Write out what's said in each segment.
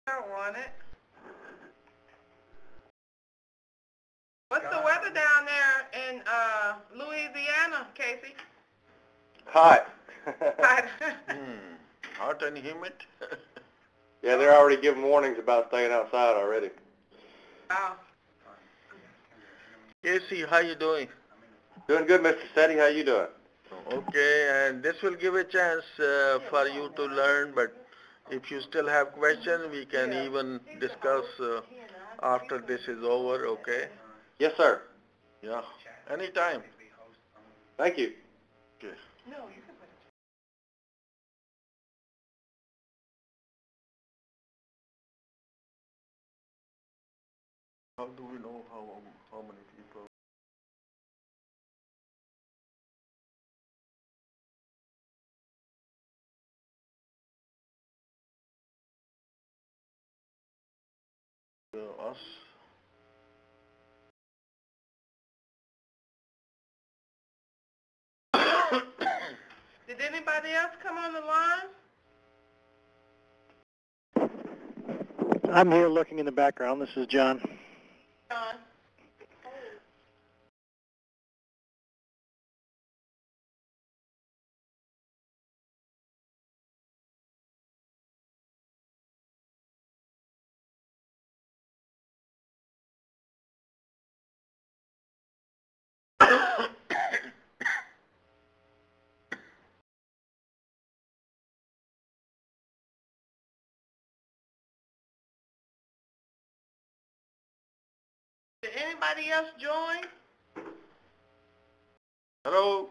I want it. What's the weather down there in Louisiana, Casey? Hot. Hot and humid. Yeah, they're already giving warnings about staying outside already. Oh. Casey, how you doing? Doing good, Mr. Setti. How you doing? Okay, and this will give a chance for you to learn, but if you still have questions, we can even discuss after this is over, okay? Yes, sir. Yeah, anytime. Thank you. Okay. No, you can put it. How do we know how many people? Us. Did anybody else come on the line? I'm here looking in the background. This is John. John. Did anybody else join? Hello?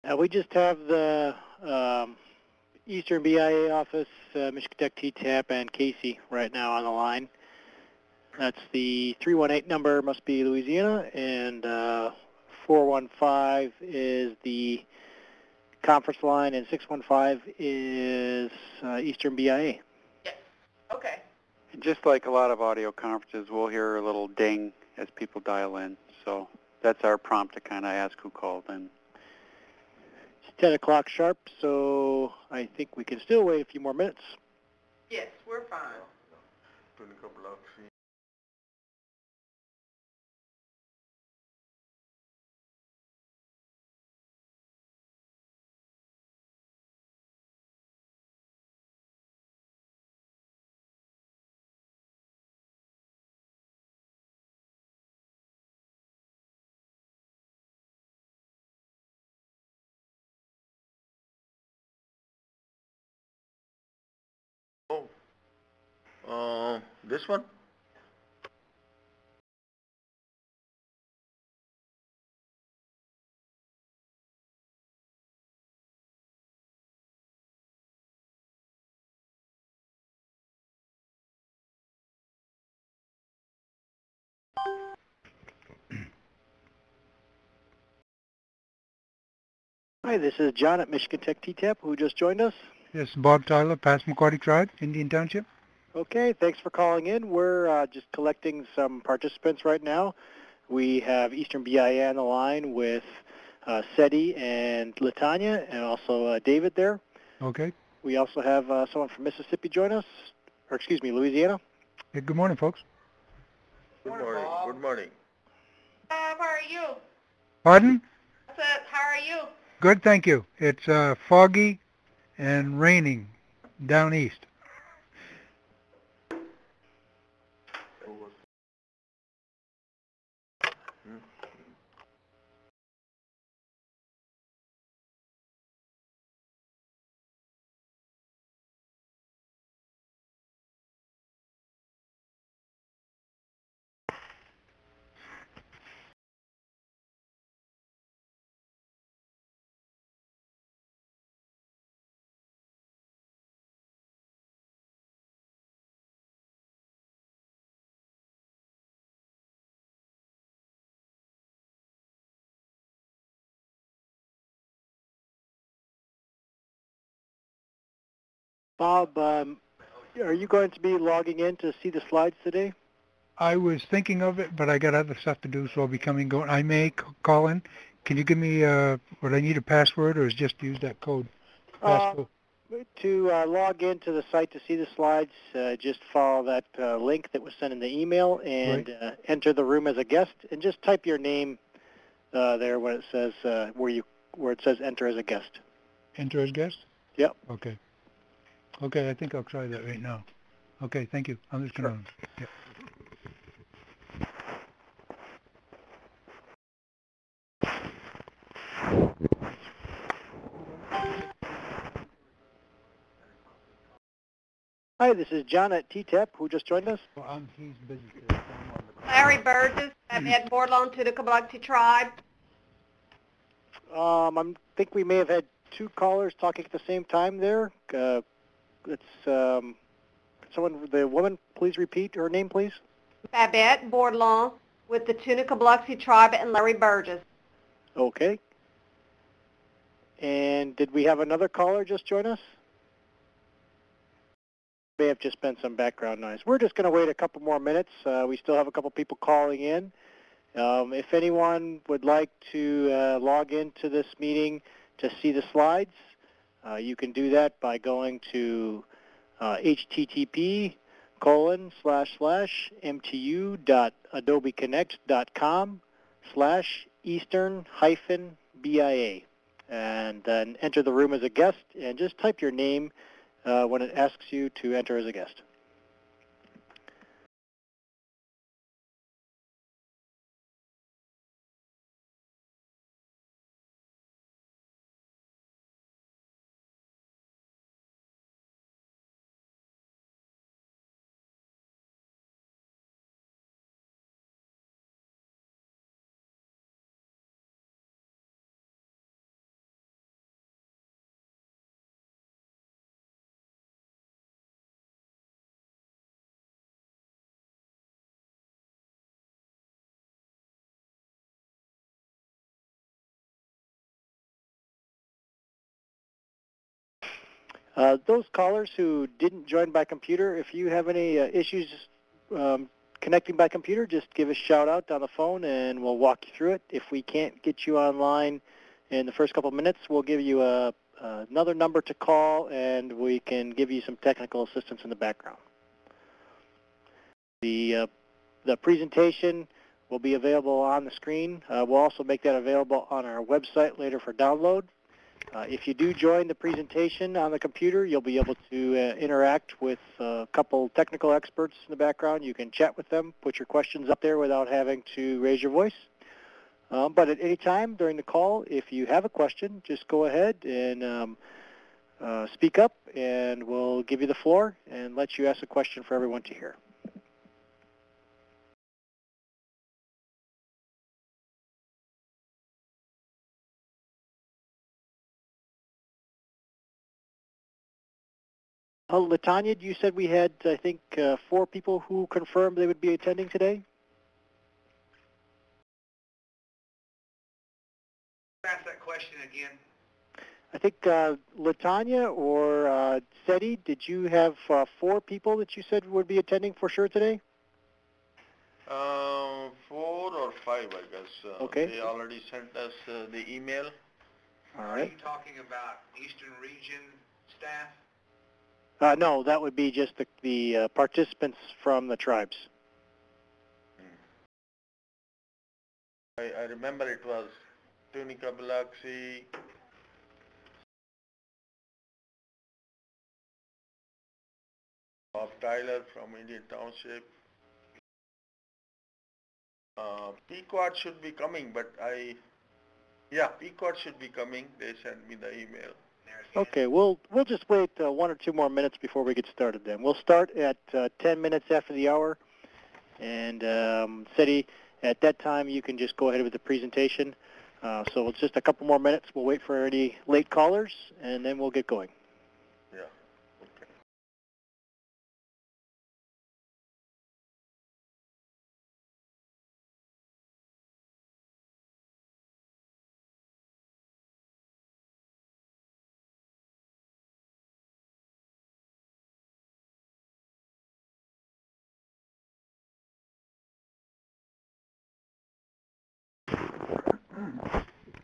No. We just have the Eastern BIA office, Michigan Tech TTAP, and Casey right now on the line. That's the 318 number, must be Louisiana, and 415 is the conference line, and 615 is Eastern BIA. Yes. Okay. Just like a lot of audio conferences, we'll hear a little ding as people dial in. So that's our prompt to kind of ask who called in. It's 10 o'clock sharp, so I think we can still wait a few more minutes. Yes, we're fine. This one? Hi, this is John at Michigan Tech TTAP, who just joined us. This is Bob Tyler, Passamaquoddy Tribe, Indian Township. Okay, thanks for calling in. We're just collecting some participants right now. We have Eastern BIA on the line with Seti and Latanya, and also David there. Okay. We also have someone from Mississippi join us, or excuse me, Louisiana. Hey, good morning, folks. Good morning. Good morning. How are you? Pardon? I said, how are you? Good, thank you. It's foggy and raining down east. Bob, are you going to be logging in to see the slides today? I was thinking of it, but I got other stuff to do, so I'll be going. I may call in. Can you give me, would I need a password, or is just use that code? Passcode? To log into the site to see the slides, just follow that link that was sent in the email and enter the room as a guest, and just type your name there when it says where it says enter as a guest. Enter as guest? Yep. Okay. Okay, I think I'll try that right now. Okay, thank you. I'm just going to... Yep. Hi, this is John at TTAP. Who just joined us? Well, he's busy today. Larry Burgess, Ed Bordelon, Tunica Biloxi Tribe. I think we may have had two callers talking at the same time there. Someone, the woman, please repeat her name, please. Babette Bordelon with the Tunica Biloxi Tribe and Larry Burgess. Okay. And did we have another caller just join us? May have just been some background noise. We're just going to wait a couple more minutes. We still have a couple people calling in. If anyone would like to log into this meeting to see the slides, you can do that by going to http://mtu.adobeconnect.com/Eastern-BIA, and then enter the room as a guest, and just type your name when it asks you to enter as a guest. Those callers who didn't join by computer, if you have any issues connecting by computer, just give us a shout out on the phone and we'll walk you through it. If we can't get you online in the first couple of minutes, we'll give you another number to call and we can give you some technical assistance in the background. The presentation will be available on the screen. We'll also make that available on our website later for download. If you do join the presentation on the computer, you'll be able to interact with a couple technical experts in the background. You can chat with them, put your questions up there without having to raise your voice. But at any time during the call, if you have a question, just go ahead and speak up, and we'll give you the floor and let you ask a question for everyone to hear. Latanya, you said we had, I think, 4 people who confirmed they would be attending today? Ask that question again. I think Latanya or Seti, did you have 4 people that you said would be attending for sure today? 4 or 5, I guess. Okay. They already sent us the email. All Are right. you talking about Eastern Region staff? No, that would be just the participants from the tribes. I remember it was Tunica Biloxi, Bob Tyler from Indian Township. Pequot should be coming, but Pequot should be coming. They sent me the email. Okay, we'll just wait 1 or 2 more minutes before we get started then. We'll start at 10 minutes after the hour, and Seti, at that time you can just go ahead with the presentation. So it's just a couple more minutes. We'll wait for any late callers, and then we'll get going. Yeah. Okay.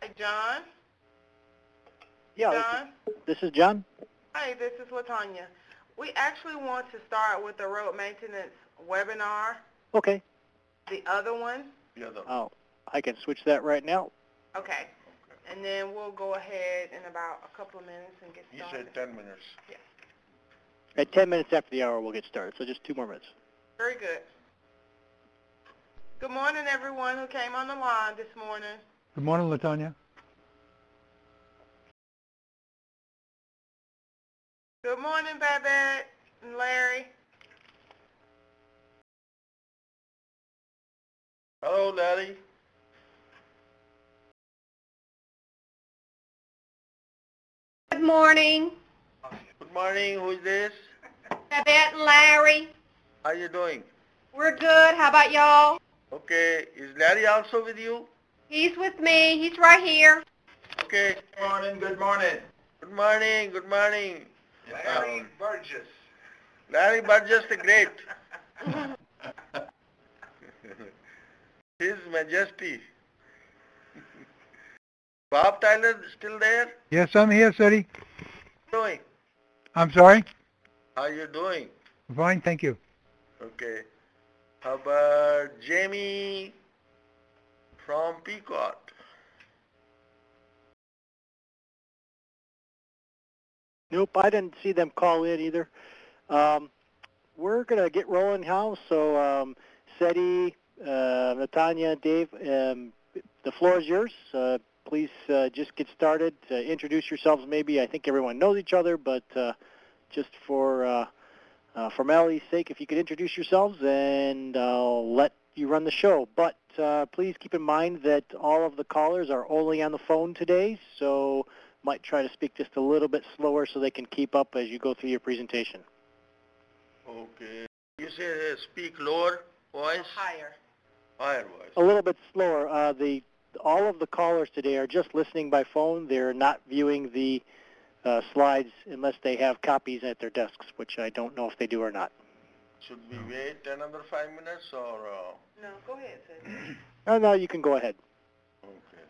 Hey, John? Yeah, John? this is John. Hi, this is LaTanya. We actually want to start with the road maintenance webinar, Okay. the other one. The other. Oh, I can switch that right now. Okay. And then we'll go ahead in about a couple of minutes and get He started. said 10 minutes. At 10 minutes after the hour, we'll get started, so just 2 more minutes. Very good. Good morning, everyone who came on the line this morning. Good morning, LaTanya. Good morning, Babette and Larry. Hello, Larry. Good morning. Good morning. Who is this? Babette and Larry. How you doing? We're good. How about y'all? Okay. Is Larry also with you? He's with me. He's right here. Okay. Good morning, good morning. Good morning. Good morning. Larry Burgess. Larry Burgess the Great. His Majesty. Bob Tyler still there? Yes, I'm here, City. Doing? I'm sorry? How you doing? Fine, thank you. Okay. How about Jamie from Pequot? Nope, I didn't see them call in either. We're going to get rolling now, so Seti, Natanya, Dave, the floor is yours. Please just get started. Introduce yourselves maybe. I think everyone knows each other, but just for formality's sake, if you could introduce yourselves, and I'll let you run the show. But please keep in mind that all of the callers are only on the phone today, so might try to speak just a little bit slower so they can keep up as you go through your presentation. Okay. You say speak lower voice? Higher. Higher voice. A little bit slower. All of the callers today are just listening by phone. They're not viewing the slides unless they have copies at their desks, which I don't know if they do or not. Should we wait another 5 minutes or? No, go ahead, Seti. No, you can go ahead. Okay.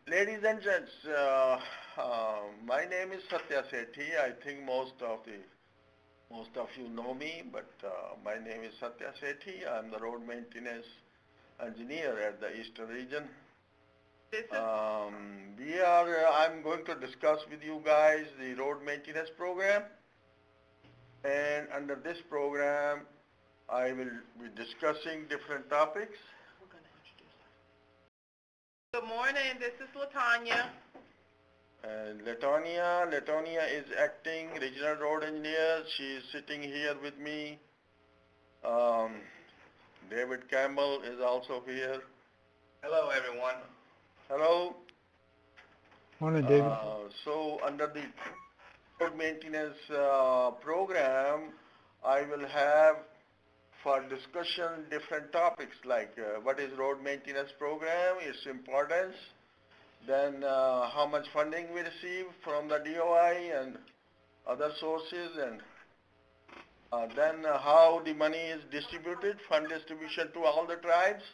Ladies and gents, my name is Satya Sethi. I think most of you know me, but my name is Satya Sethi. I'm the road maintenance engineer at the Eastern region. I'm going to discuss with you guys the road maintenance program, and under this program, I will be discussing different topics. Good morning, this is LaTanya. And Latonia is acting regional road engineer. She is sitting here with me. David Campbell is also here. Hello, everyone. Hello. Morning, David. So under the road maintenance program, I will have for discussion different topics like what is road maintenance program, its importance, then how much funding we receive from the DOI and other sources, and then how the money is distributed, fund distribution to all the tribes.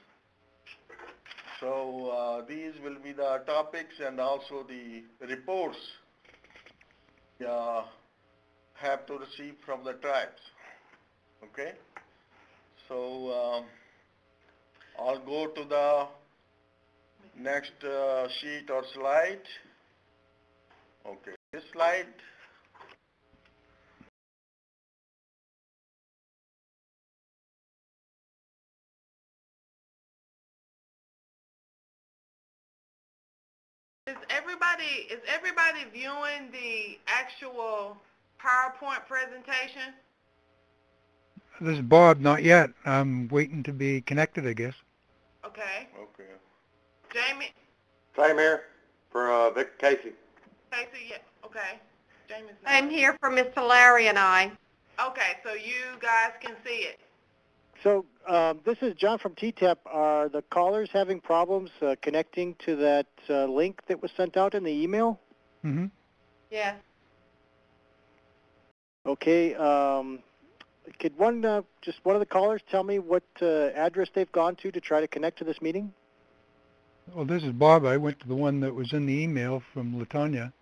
So these will be the topics and also the reports we have to receive from the tribes. Okay? So I'll go to the next sheet or slide. Okay, this slide. Is everybody viewing the actual PowerPoint presentation? This is Bob, not yet. I'm waiting to be connected, I guess. Okay. Okay. Jamie? Same here for Vic Casey. Casey, yeah, okay. Jamie's not. I'm here for Mr. Larry and I. Okay, so you guys can see it. So this is John from TTAP. Are the callers having problems connecting to that link that was sent out in the email? Mm-hmm. Yes. Okay. Could just one of the callers tell me what address they've gone to try to connect to this meeting? Well, this is Bob. I went to the one that was in the email from Latonya,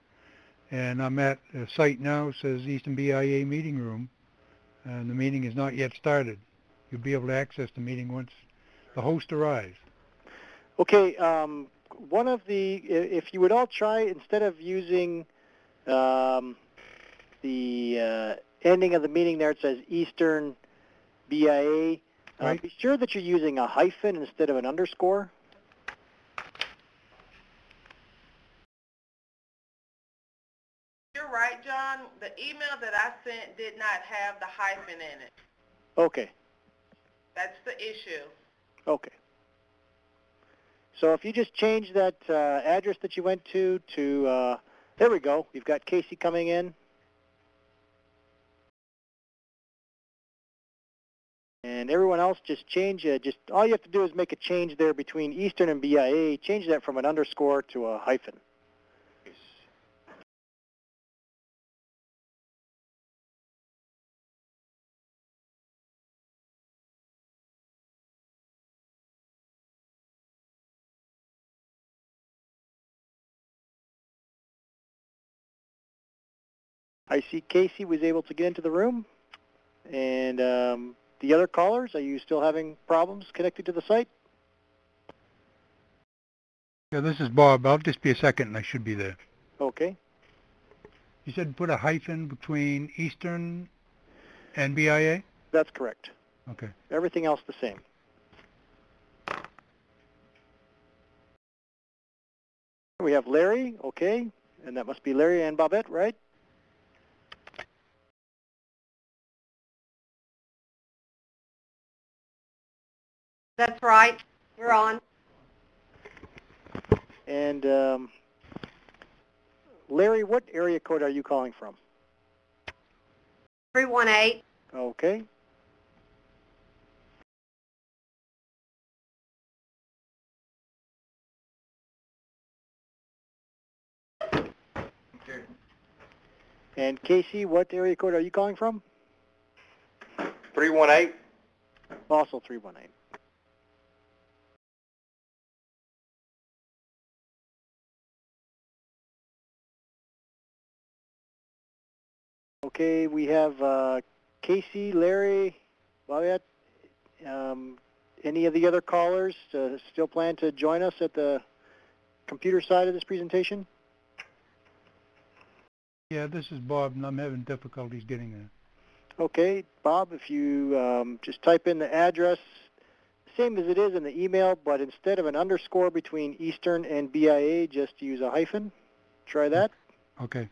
and I'm at a site now. It says Eastern BIA meeting room, and the meeting is not yet started. You'll be able to access the meeting once the host arrives. Okay, one of the, if you would all try, instead of using the ending of the meeting there, it says Eastern BIA, Right. be sure that you're using a hyphen instead of an underscore. You're right, John. The email that I sent did not have the hyphen in it. Okay, That's the issue. okay. So if you just change that address that you went to, there we go. You've got Casey coming in. And everyone else just change it. Just all you have to do is make a change there between Eastern and BIA. Change that from an underscore to a hyphen. I see Casey was able to get into the room. And the other callers, are you still having problems connected to the site? Yeah, this is Bob. I'll just be a second and I should be there. Okay. You said put a hyphen between Eastern and BIA? That's correct. Okay. Everything else the same. We have Larry, okay. And that must be Larry and Bobette, right? That's right. We're on. And Larry, what area code are you calling from? 318. Okay. Okay. And Casey, what area code are you calling from? 318? Also 318. Okay, we have Casey, Larry, Bobette. Any of the other callers still plan to join us at the computer side of this presentation? Yeah, this is Bob, and I'm having difficulties getting there. Okay, Bob, if you just type in the address, same as it is in the email, but instead of an underscore between Eastern and BIA, just use a hyphen. Try that. Okay.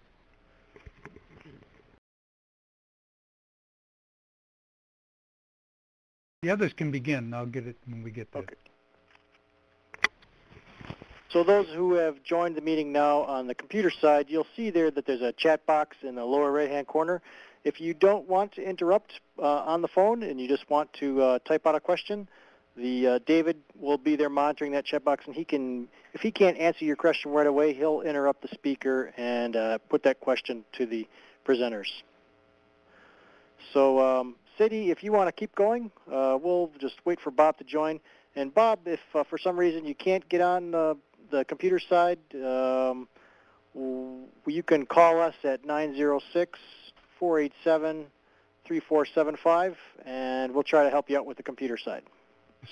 The others can begin. I'll get it when we get there. Okay. So those who have joined the meeting now on the computer side, you'll see there that there's a chat box in the lower right-hand corner. If you don't want to interrupt on the phone and you just want to type out a question, David will be there monitoring that chat box, and he can, if he can't answer your question right away, he'll interrupt the speaker and put that question to the presenters. So, Sadie, if you want to keep going, we'll just wait for Bob to join. And Bob, if for some reason you can't get on the computer side, you can call us at 906-487-3475, and we'll try to help you out with the computer side.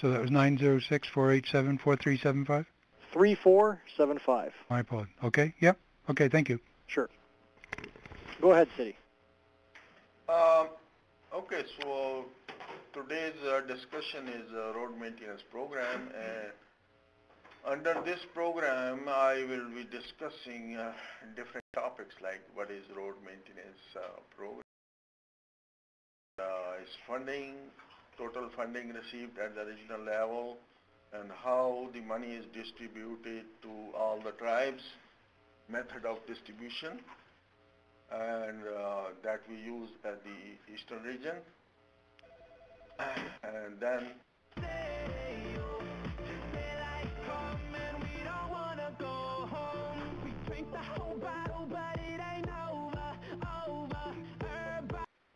So that was 906-487-4375? 3475. My apologies. Okay, yep. Okay, thank you. Sure. Go ahead, Sadie. Okay, so today's discussion is a road maintenance program. Under this program, I will be discussing different topics like what is road maintenance program, is funding, total funding received at the regional level, and how the money is distributed to all the tribes, method of distribution, and that we use at the Eastern region. And then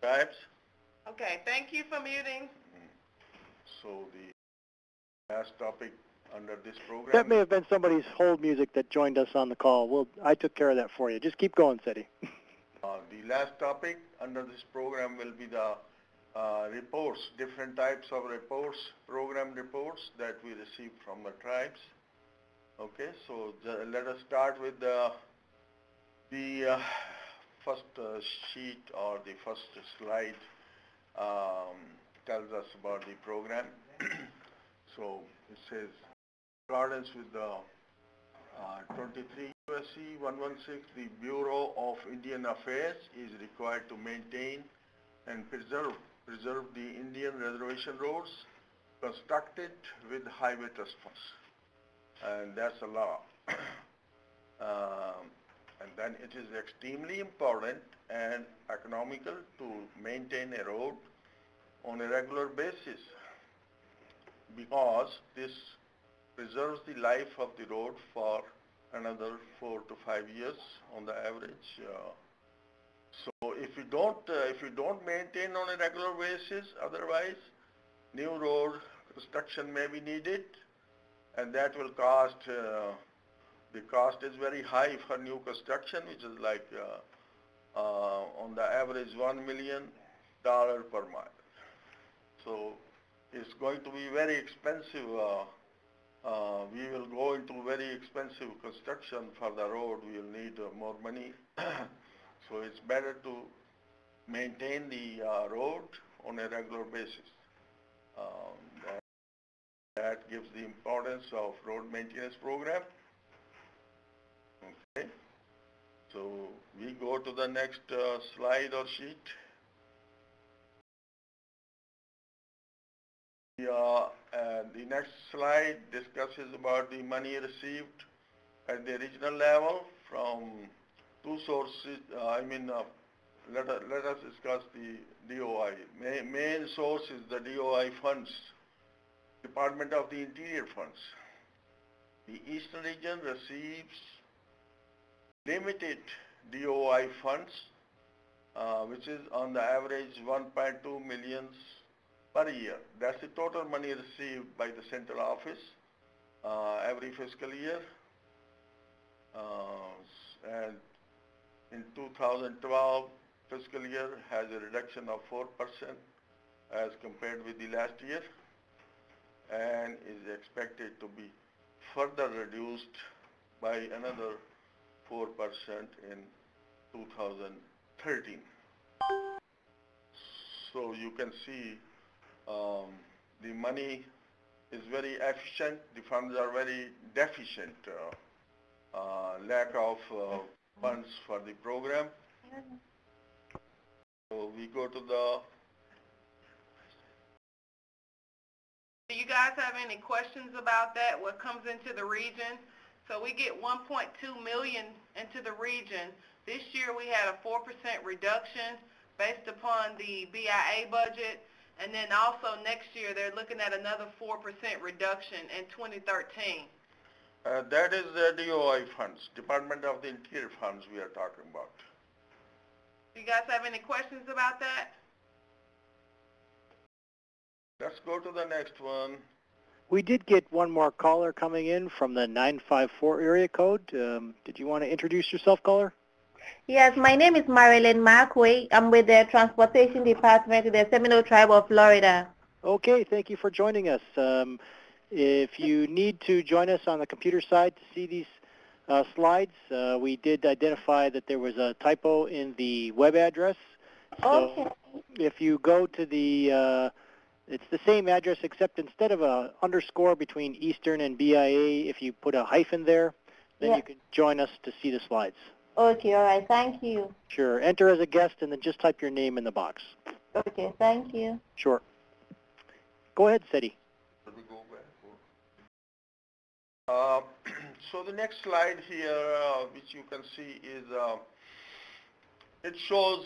tribes. Okay, thank you for muting. So the last topic under this program. That may have been somebody's hold music that joined us on the call. Well, I took care of that for you. Just keep going, Seti. The last topic under this program will be the reports, different types of reports, program reports that we receive from the tribes. Okay, so let us start with the first sheet or the first slide tells us about the program. So it says, in accordance with the 23 USC 116, the Bureau of Indian Affairs is required to maintain and preserve the Indian reservation roads constructed with highway trust funds. And that's a law. And then it is extremely important and economical to maintain a road on a regular basis because this preserves the life of the road for another 4 to 5 years on the average. So if you don't maintain on a regular basis, otherwise new road construction may be needed, and that will cost. The cost is very high for new construction, which is like on the average $1 million per mile. So it's going to be very expensive. We will go into very expensive construction for the road. We will need more money. So it's better to maintain the road on a regular basis. That gives the importance of road maintenance program. Okay, so we go to the next slide or sheet. The next slide discusses about the money received at the regional level from two sources. Let us discuss the DOI. Main source is the DOI funds, Department of the Interior funds. The Eastern region receives limited DOI funds, which is on the average 1.2 million per year. That's the total money received by the central office every fiscal year. And in 2012 fiscal year has a reduction of 4% as compared with the last year, and is expected to be further reduced by another 4% in 2013. So you can see the money is very efficient, the funds are very deficient, lack of funds for the program. So we go to the... Do you guys have any questions about that, what comes into the region? So we get 1.2 million into the region. This year we had a 4% reduction based upon the BIA budget, and then also next year they're looking at another 4% reduction in 2013. That is the DOI funds, Department of the Interior funds we are talking about. Do you guys have any questions about that? Let's go to the next one. We did get one more caller coming in from the 954 area code. Did you want to introduce yourself, caller? Yes, my name is Marilyn Markway. I'm with the Transportation Department in the Seminole Tribe of Florida. Okay, thank you for joining us. If you need to join us on the computer side to see these slides, we did identify that there was a typo in the web address. So okay. If you go to the, it's the same address except instead of a underscore between Eastern and BIA, if you put a hyphen there, then you can join us to see the slides. Okay, all right, thank you. Sure, enter as a guest and then just type your name in the box. Okay, thank you. Sure. Go ahead, Seti. Let me go back. So the next slide here, which you can see is, it shows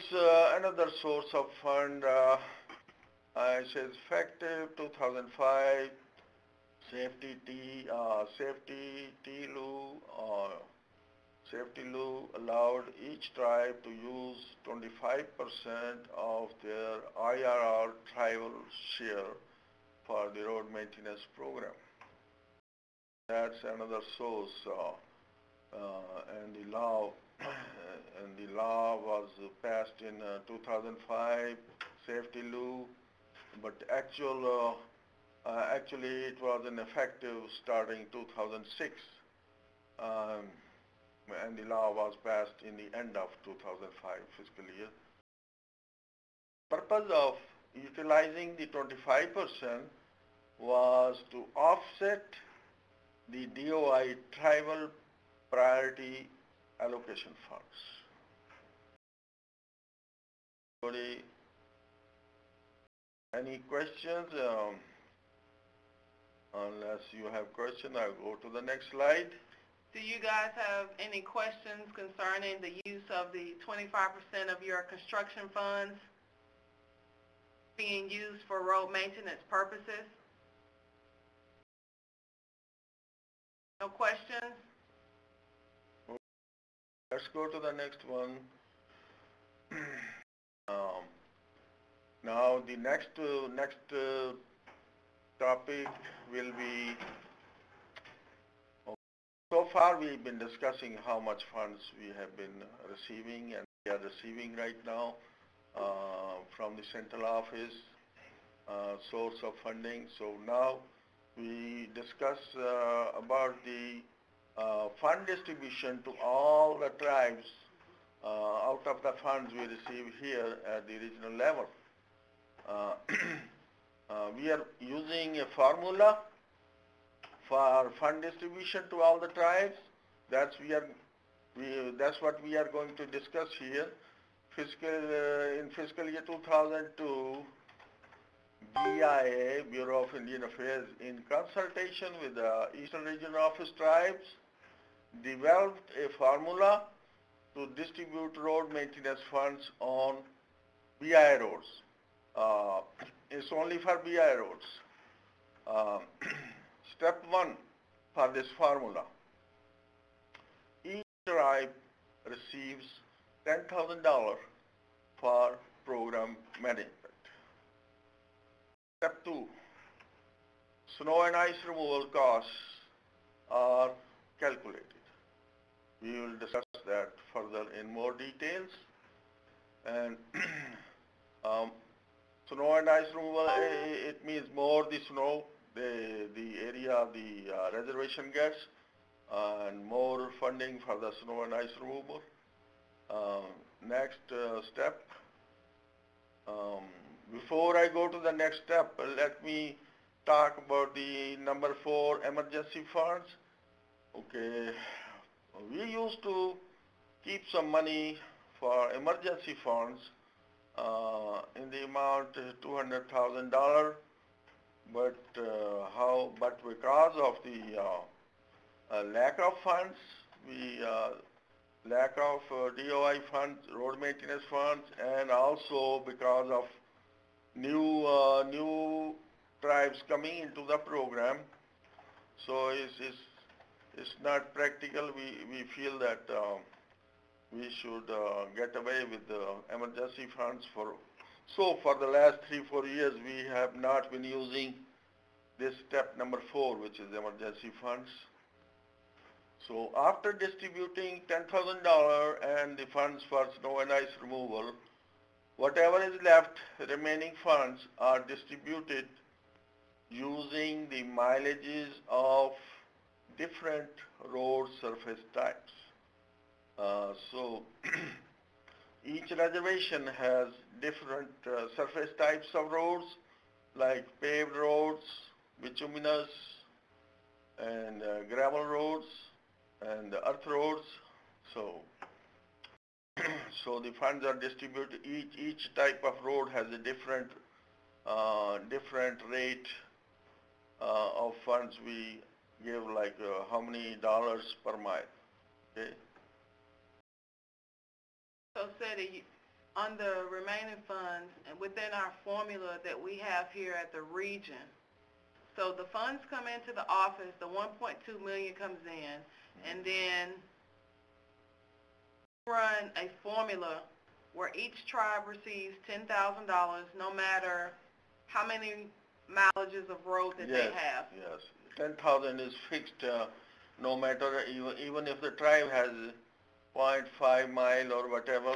another source of fund. It says effective 2005, safety lieu allowed each tribe to use 25% of their IRR tribal share for the road maintenance program. That's another source, and the law was passed in 2005, safety law, but actually it was ineffective starting 2006, and the law was passed in the end of 2005 fiscal year. Purpose of utilizing the 25% was to offset the DOI tribal priority allocation funds. Any questions? Unless you have questions, I'll go to the next slide. Do you guys have any questions concerning the use of the 25% of your construction funds being used for road maintenance purposes? No questions? Let's go to the next one. Now the next topic will be, so far we've been discussing how much funds we have been receiving and we are receiving right now from the central office, source of funding. So now we discuss about the fund distribution to all the tribes out of the funds we receive here at the regional level. We are using a formula for fund distribution to all the tribes. That's what we are going to discuss here. In fiscal year 2002, BIA, Bureau of Indian Affairs, in consultation with the Eastern Region Office tribes, developed a formula to distribute road maintenance funds on BIA roads. It's only for BIA roads. Step 1 for this formula. Each tribe receives $10,000 for program management. Step 2, snow and ice removal costs are calculated. We will discuss that further in more details. And snow and ice removal, it means more the snow the area of the reservation gets, and more funding for the snow and ice removal. Next step. Before I go to the next step, let me talk about the number 4, emergency funds. Okay, we used to keep some money for emergency funds in the amount $200,000, but because of the lack of funds, lack of DOI funds, road maintenance funds, and also because of new tribes coming into the program, so it's not practical. We feel that we should get away with the emergency funds. So for the last 3-4 years, we have not been using this step number 4, which is emergency funds. So after distributing $10,000 and the funds for snow and ice removal, whatever is left, remaining funds are distributed using the mileages of different road surface types. So each reservation has different surface types of roads, like paved roads, bituminous, and gravel roads, and earth roads. So the funds are distributed. Each type of road has a different rate of funds we give, like how many dollars per mile. Okay. So SETI, on the remaining funds and within our formula that we have here at the region, so the funds come into the office, the 1.2 million comes in, and then run a formula where each tribe receives $10,000 no matter how many mileages of road that they have. Yes. 10,000 is fixed, no matter, even if the tribe has 0.5 mile or whatever,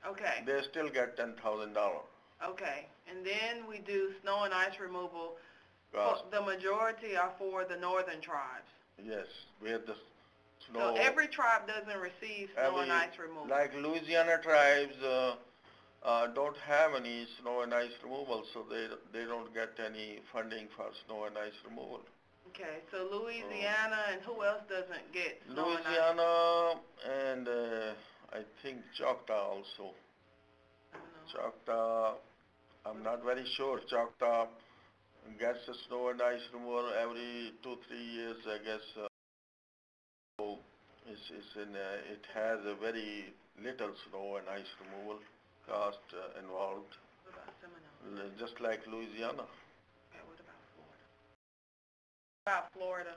Okay, they still get $10,000 okay. And then we do snow and ice removal. cost. The majority are for the northern tribes. Yes, where the So snow, every tribe doesn't receive snow and ice removal. like Louisiana tribes don't have any snow and ice removal, so they don't get any funding for snow and ice removal. Okay, so Louisiana and who else doesn't get snow and ice? Louisiana and I think Choctaw also. I don't know. Choctaw, I'm not very sure. Choctaw gets the snow and ice removal every 2-3 years, I guess. So it has a very little snow and ice removal cost involved, What about Seminole? just like Louisiana. Okay, what about Florida? What about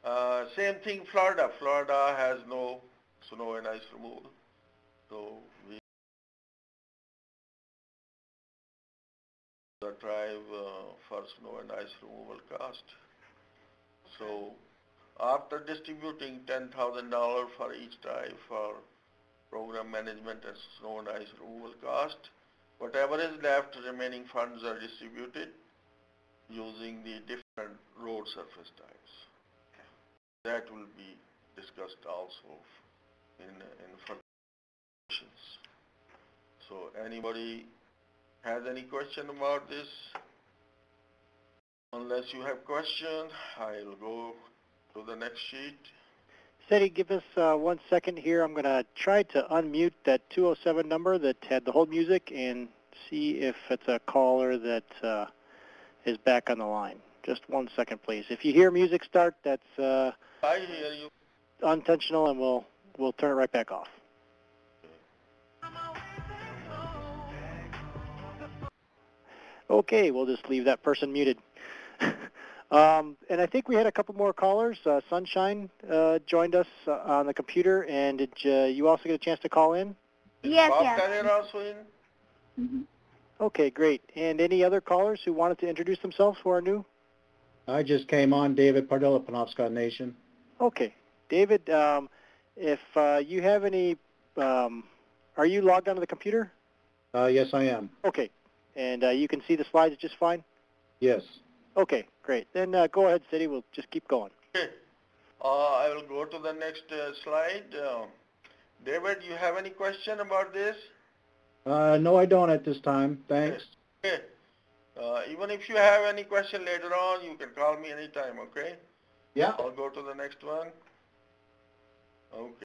Florida? Same thing, Florida. Florida has no snow and ice removal. So we the tribe for snow and ice removal cost. So after distributing $10,000 for each tribe for program management and snow and ice removal cost, whatever is left, remaining funds are distributed using the different road surface types. That will be discussed also in further sessions. So anybody has any question about this? Unless you have question, I'll go to the next sheet. Seti, give us 1 second here. I'm going to try to unmute that 207 number that had the hold music and see if it's a caller that is back on the line. Just 1 second, please. If you hear music start, that's I hear you. unintentional, and we'll turn it right back off. Okay, we'll just leave that person muted. And I think we had a couple more callers. Sunshine joined us on the computer, and did you also get a chance to call in? Yes, Bob yes. Carrier also in? Mm-hmm. Okay, great. And any other callers who wanted to introduce themselves who are new? I just came on, David Pardilla, Penobscot Nation. Okay. David, if you have any, are you logged onto the computer? Yes, I am. Okay. And you can see the slides just fine? Yes. Okay, great. Then go ahead, Seti. We'll just keep going. Okay. I will go to the next slide. David, you have any question about this? No, I don't at this time. Thanks. Okay. Even if you have any question later on, you can call me anytime, okay? Yeah. I'll go to the next one. Okay.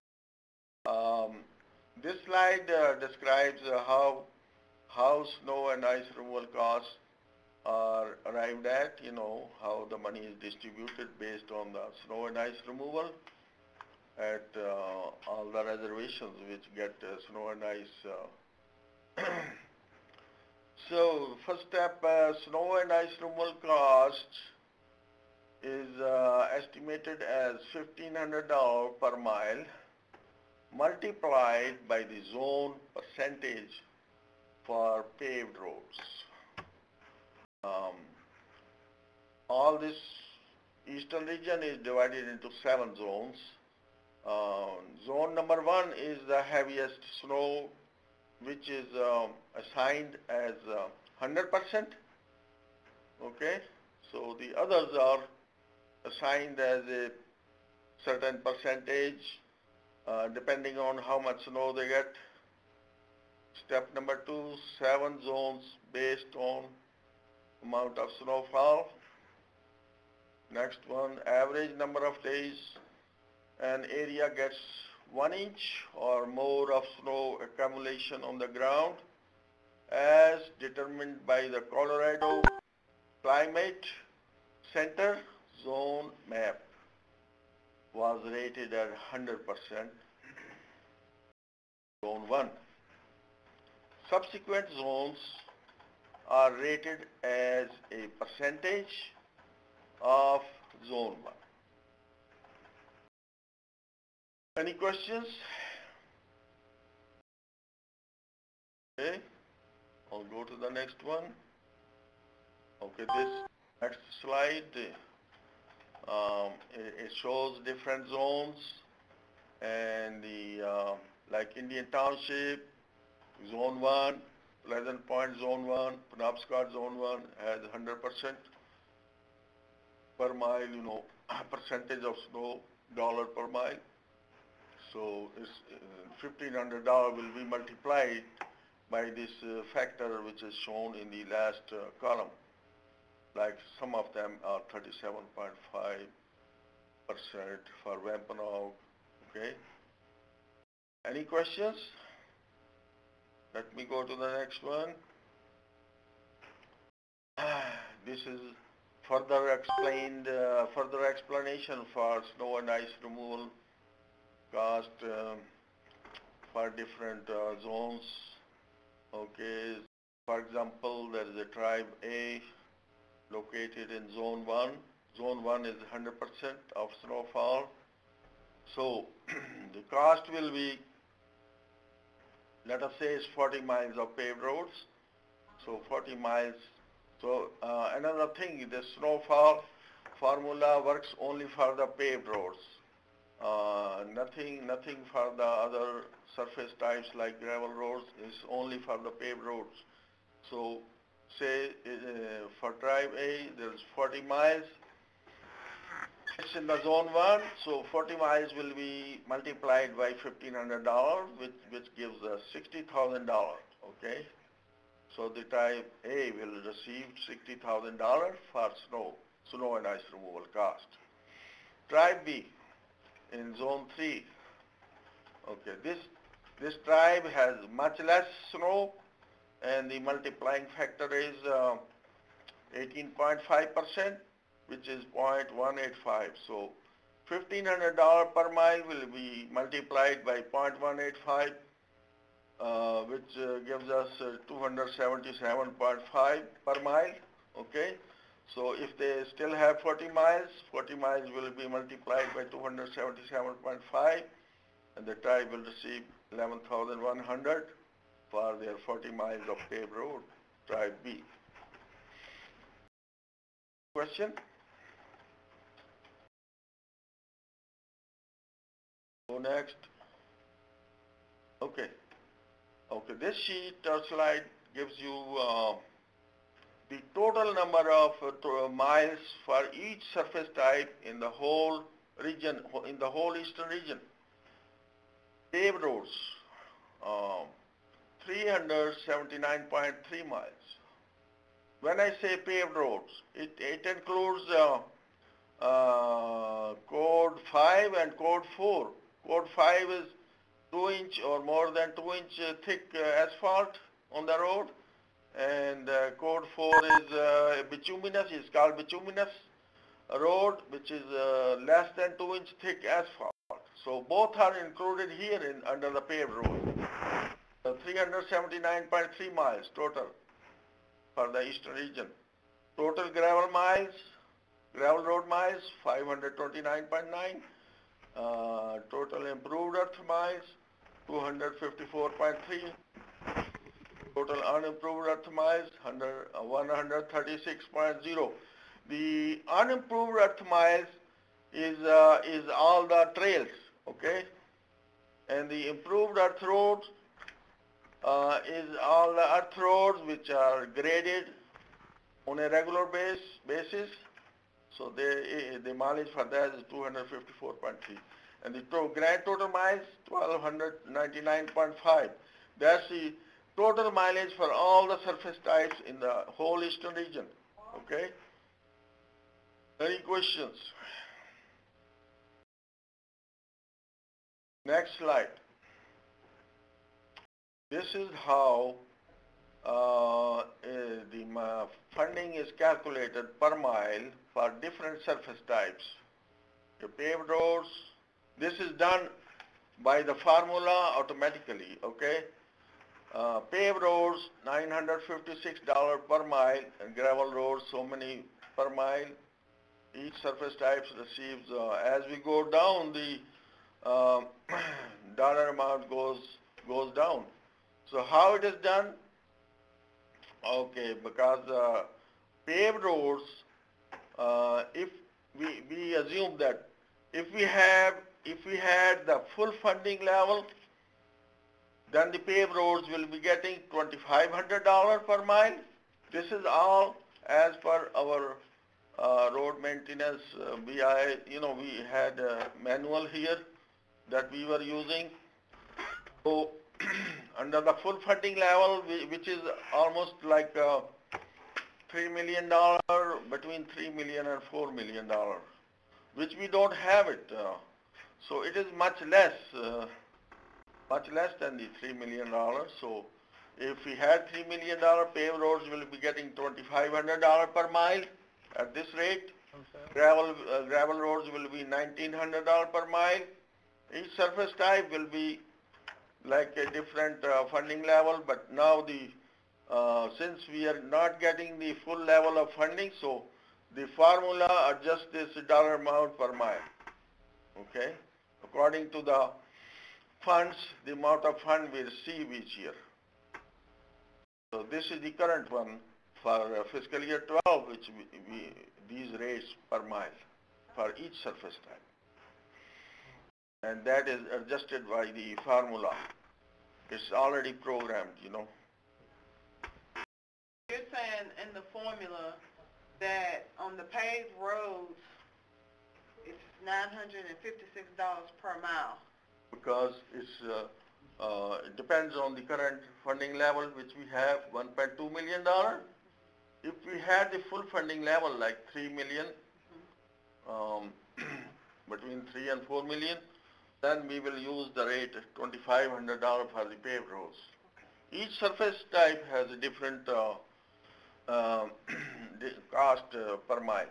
This slide describes how snow and ice removal costs are arrived at, how the money is distributed based on the snow and ice removal at all the reservations which get snow and ice. So first step, snow and ice removal cost is estimated as $1,500 per mile multiplied by the zone percentage for paved roads. All this eastern region is divided into 7 zones. Zone number 1 is the heaviest snow, which is assigned as 100%. Okay, so the others are assigned as a certain percentage depending on how much snow they get. Step number 2, 7 zones based on amount of snowfall. Next one, average number of days an area gets 1 inch or more of snow accumulation on the ground as determined by the Colorado Climate Center zone map was rated at 100%, zone 1. Subsequent zones are rated as a percentage of zone 1. Any questions? Okay, I'll go to the next one. Okay, this next slide. It shows different zones, and the like Indian Township, Zone 1, Pleasant Point Zone 1, Penobscot Zone 1 has 100% per mile, percentage of snow, dollar per mile. So it's $1,500 will be multiplied by this factor which is shown in the last column. Like some of them are 37.5% for Wampanoag, okay? Any questions? Let me go to the next one. This is further explanation for snow and ice removal cost for different zones. Okay, for example, there is a tribe A located in Zone 1. Zone 1 is 100% of snowfall. So the cost will be, let us say it's 40 miles of paved roads. So 40 miles. So another thing, the snowfall formula works only for the paved roads. Nothing for the other surface types like gravel roads, is only for the paved roads. So say for tribe A there's 40 miles. It's in the zone 1, so 40 miles will be multiplied by $1,500, which gives us $60,000, okay? So the tribe A will receive $60,000 for snow and ice removal cost. Tribe B in zone 3, okay, this tribe has much less snow and the multiplying factor is 18.5%, which is 0.185. So $1,500 per mile will be multiplied by 0.185, which gives us 277.5 per mile, okay? So if they still have 40 miles will be multiplied by 277.5, and the tribe will receive 11,100 for their 40 miles of paved road, tribe B. Question? Go next. Okay, this sheet or slide gives you the total number of miles for each surface type in the whole region, in the whole eastern region. Paved roads, 379.3 miles. When I say paved roads, it includes code 5 and code 4. Code 5 is 2-inch or more than 2-inch thick asphalt on the road, and code 4 is bituminous, it's called bituminous road, which is less than 2-inch thick asphalt. So both are included here under the paved road. 379.3 miles total for the eastern region. Total gravel road miles, 529.9. Total improved earth miles, 254.3. Total unimproved earth miles, 136.0. The unimproved earth miles is all the trails, okay? And the improved earth roads is all the earth roads which are graded on a regular basis. So the mileage for that is 254.3. And the grand total miles, 1,299.5. That's the total mileage for all the surface types in the whole eastern region, okay? Any questions? Next slide. This is how the funding is calculated per mile for different surface types. The paved roads, this is done by the formula automatically, okay? Paved roads, $956 per mile, and gravel roads, so many per mile. Each surface type receives, as we go down, the dollar amount goes down. So how it is done? Okay, because paved roads, if we assume that if we had the full funding level, then the paved roads will be getting $2,500 per mile. This is all as per our road maintenance BI. We had a manual here that we were using. So under the full funding level, which is almost like $3 million, between $3 million and $4 million, which we don't have it. So it is much less than the $3 million. So if we had $3 million, paved roads will be getting $2,500 per mile at this rate. Gravel roads will be $1,900 per mile. Each surface type will be like a different funding level, but now since we are not getting the full level of funding, so the formula adjusts this dollar amount per mile, okay, according to the funds, the amount of fund we receive each year. So this is the current one for fiscal year 12, which these rates per mile for each surface type. And that is adjusted by the formula. It's already programmed, You're saying in the formula that on the paved roads, it's $956 per mile. Because it depends on the current funding level, which we have $1.2 million. If we had the full funding level, like $3 million, between $3 and $4 million, then we will use the rate $2,500 for the paved roads. Each surface type has a different cost per mile.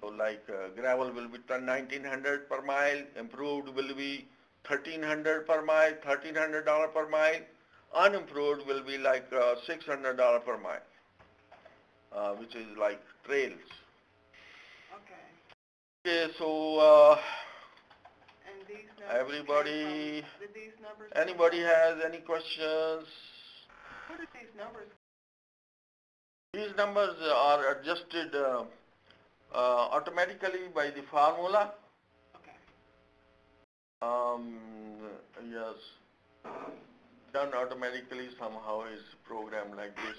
So like gravel will be $1,900 per mile, improved will be $1,300 per mile, $1,300 per mile, unimproved will be like $600 per mile, which is like trails. Okay, so and these numbers everybody, did these numbers anybody has any questions? Where did these numbers? These numbers are adjusted automatically by the formula. Okay. Yes, done automatically somehow is programmed like this,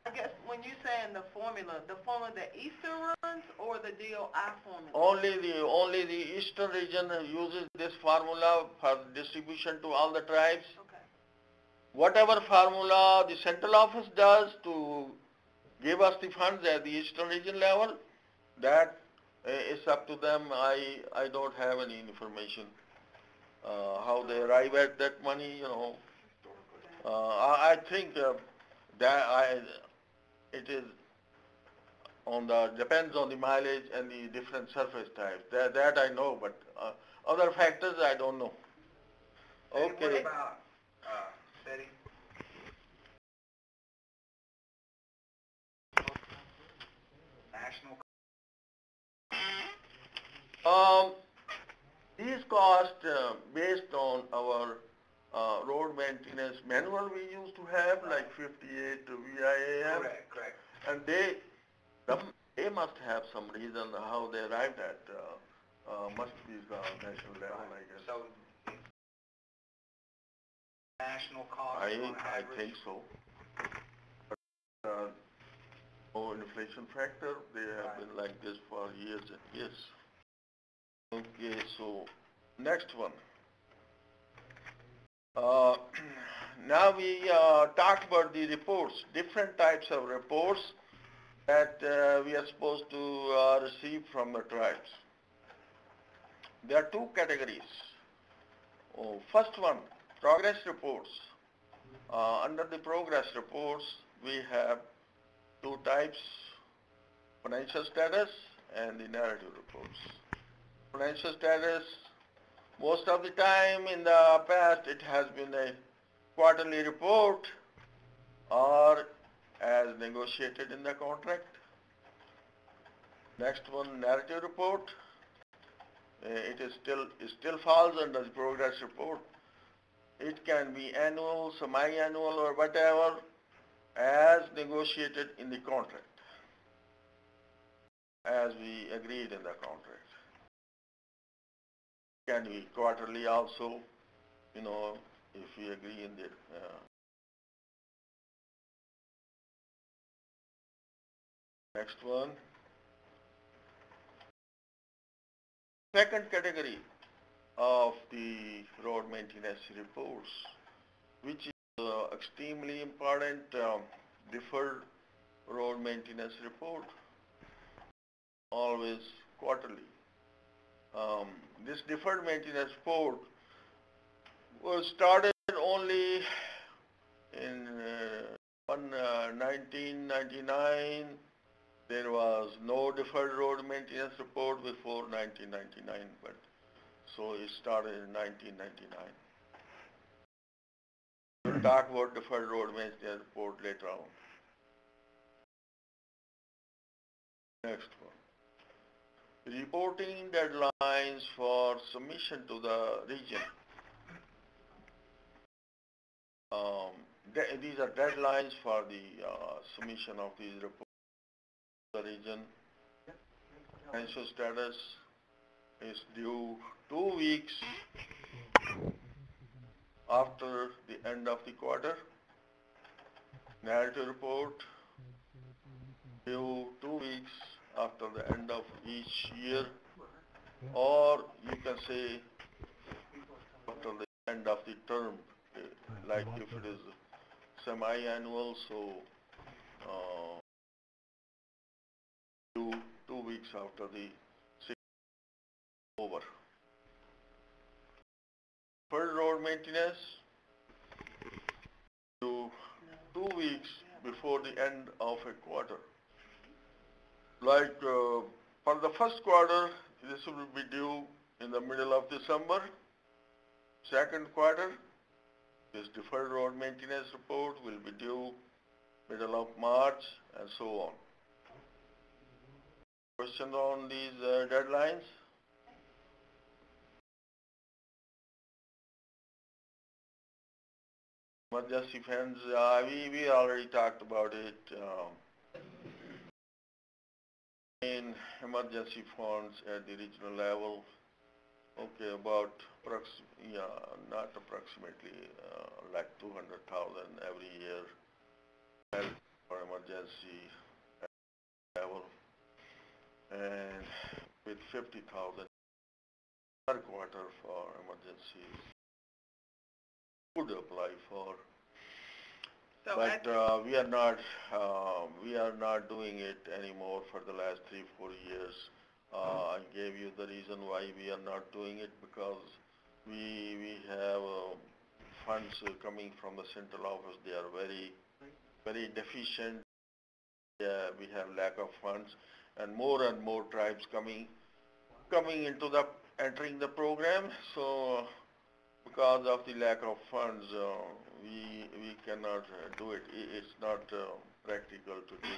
I guess when you're saying the formula that Eastern runs or the DOI formula? Only the Eastern region uses this formula for distribution to all the tribes. Okay. Whatever formula the central office does to give us the funds at the Eastern region level, that is up to them. I don't have any information how they arrive at that money, I think it is depends on the mileage and the different surface types. That I know, but other factors I don't know. Okay. What about Betty? National. These costs based on our road maintenance manual we used to have, like 58 BIA. Correct. And they must have some reason how they arrived at, must be the national level, I guess. So, national cost I on average? think so. But, no inflation factor, they have been like this for years and years. Okay, so next one. Now we talked about the reports, different types of reports that we are supposed to receive from the tribes. There are two categories. First one, progress reports. Under the progress reports, we have two types, financial status and the narrative reports. Financial status, most of the time in the past it has been a quarterly report or as negotiated in the contract. Next one, narrative report. It still falls under the progress report. It can be annual, semi-annual or whatever as negotiated in the contract. as we agreed in the contract. Can be quarterly also, you know, if we agree in the next one. Second category of the road maintenance reports, which is extremely important, deferred road maintenance report, always quarterly. This deferred maintenance report was started only in 1999. There was no deferred road maintenance report before 1999, but so it started in 1999. We'll talk about deferred road maintenance report later on. Next one. Reporting deadlines for submission to the region. These are deadlines for the submission of these reports to the region. Financial status is due 2 weeks after the end of the quarter. Narrative report due 2 weeks after the end of each year, or you can say after the end of the term, like if it is semi-annual, so due 2 weeks after the over. For road maintenance, due 2 weeks before the end of a quarter. Like for the first quarter, this will be due in the middle of December. Second quarter, this deferred road maintenance report will be due middle of March and so on. Questions on these deadlines? Emergency funds, we already talked about it. In emergency funds at the regional level, okay, about not approximately like 200,000 every year for emergency level, and with 50,000 per quarter for emergencies would apply for. So but we are not doing it anymore for the last 3-4 years. I gave you the reason why we are not doing it, because we have funds coming from the central office. They are very deficient. We have lack of funds, and more tribes coming into the entering the program. So because of the lack of funds, we cannot do it. It's not practical to do.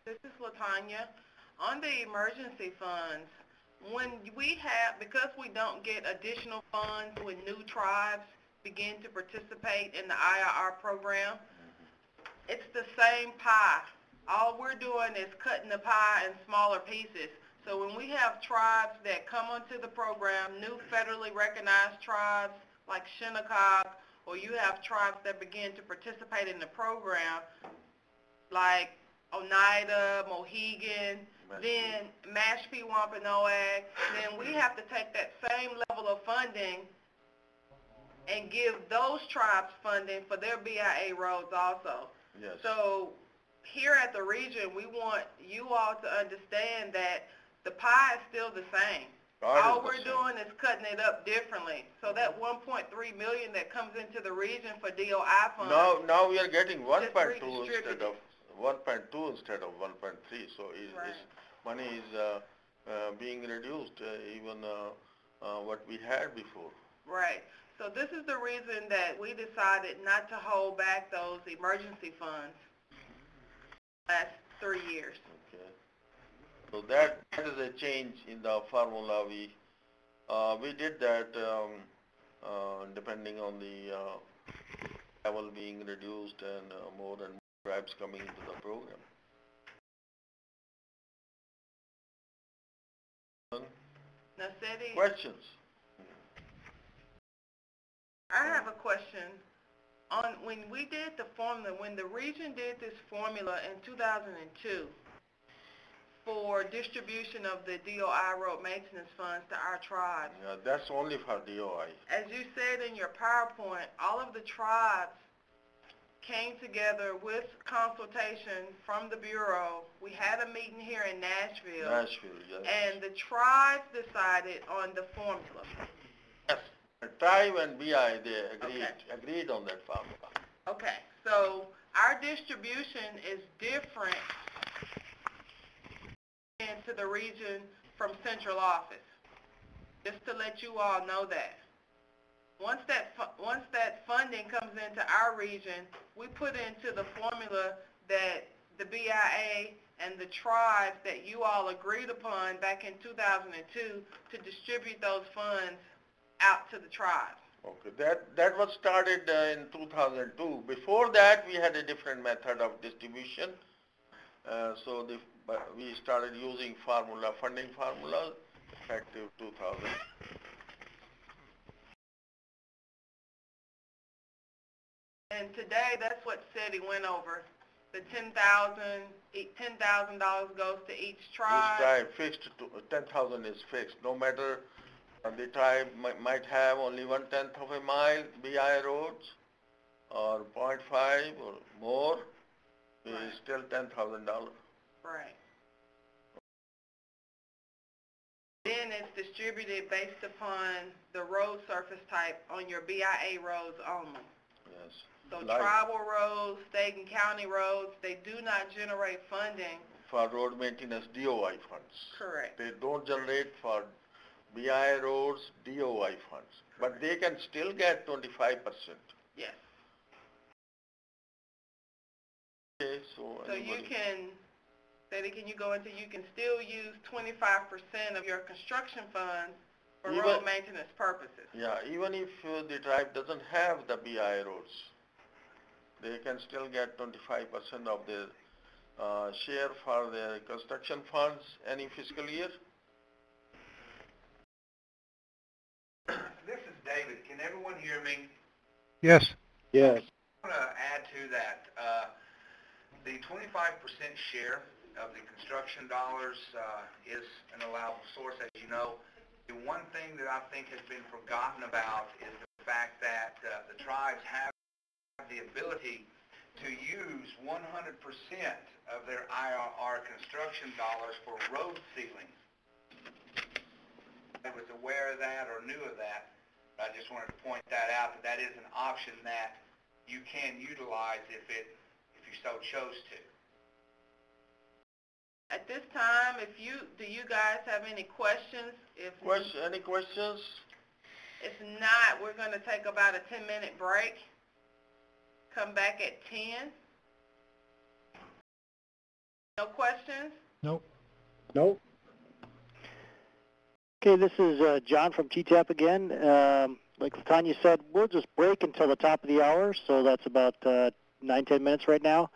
This is LaTanya. On the emergency funds, because we don't get additional funds when new tribes begin to participate in the IRR program, it's the same pie. All we're doing is cutting the pie in smaller pieces. So when we have tribes that come onto the program, new federally recognized tribes like Shinnecock, or you have tribes that begin to participate in the program like Oneida, Mohegan, then Mashpee, Wampanoag, then we have to take that same level of funding and give those tribes funding for their BIA roads also. Yes. So here at the region, we want you all to understand that the pie is still the same. All we're doing is cutting it up differently. So that $1.3 million that comes into the region for DOI funds. Now we are getting 1.2 instead of 1.2 instead of 1.3. So money is being reduced, even what we had before. Right. So this is the reason that we decided not to hold back those emergency funds last 3 years. Okay. So that is a change in the formula. We did that depending on the level being reduced and more and more tribes coming into the program. Nasedi, Questions? I have a question. On when we did the formula, when the region did this formula in 2002 for distribution of the DOI road maintenance funds to our tribes, Yeah, that's only for DOI. as you said in your PowerPoint, all of the tribes came together with consultation from the Bureau. We had a meeting here in Nashville, Yes. and the tribes decided on the formula. Yes. The tribe and BI, they Okay. agreed on that formula. Okay, so our distribution is different into the region from central office, just to let you all know that. Once that funding comes into our region, we put into the formula that the BIA and the tribes that you all agreed upon back in 2002 to distribute those funds out to the tribes. Okay, that was started in 2002. Before that, we had a different method of distribution. But we started using funding formula, effective 2000. And today, that's what SETI went over. The $10,000 goes to each tribe. Each tribe fixed, 10,000 is fixed. No matter the tribe might have only 1/10 of a mile BI roads, or 0.5 or more, Right. is still $10,000. Right. Then it's distributed based upon the road surface type on your BIA roads only. Yes. So Like tribal roads, state and county roads, they do not generate funding. for road maintenance DOI funds. Correct. They don't generate for BI roads DOI funds, but they can still get 25%. Yes. Okay, so So you anybody- can, SETI, can you go into, you can still use 25% of your construction funds for Even- road maintenance purposes. Yeah, even if the tribe doesn't have the BI roads, they can still get 25% of their share for their construction funds any fiscal year. This is David. Can everyone hear me? Yes. Yes. I want to add to that. The 25% share of the construction dollars is an allowable source, as you know. The one thing that I think has been forgotten about is the fact that the tribes have the ability to use 100% of their IRR construction dollars for road sealing. I was aware of that or knew of that. I just wanted to point that out, that is an option that you can utilize if you so chose to. At this time, do you guys have any questions? Any questions? If not, we're going to take about a 10-minute break. Come back at 10. No questions? Nope. Nope. Okay, this is John from TTAP again. Like Tanya said, we'll just break until the top of the hour, so that's about 9-10 minutes right now.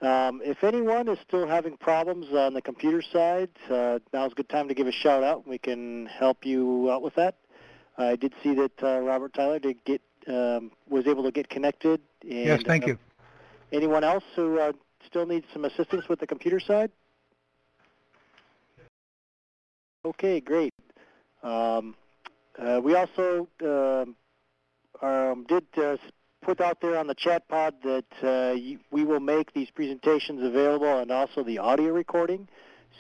If anyone is still having problems on the computer side, now's a good time to give a shout out. We can help you out with that. I did see that Robert Tyler was able to get connected. And, Yes, thank you. Anyone else who still needs some assistance with the computer side? Okay, great. We also did put out there on the chat pod that we will make these presentations available and also the audio recording,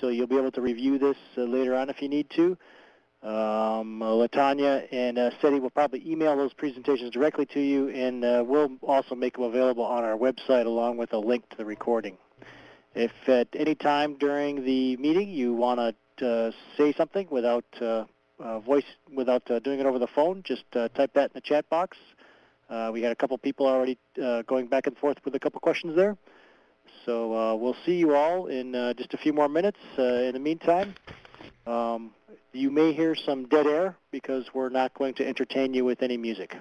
so you'll be able to review this later on if you need to. LaTanya and SETI will probably email those presentations directly to you, and we'll also make them available on our website along with a link to the recording. If at any time during the meeting you want to say something without without doing it over the phone, just type that in the chat box. We had a couple people already going back and forth with a couple questions there. So we'll see you all in just a few more minutes. In the meantime, you may hear some dead air because we're not going to entertain you with any music.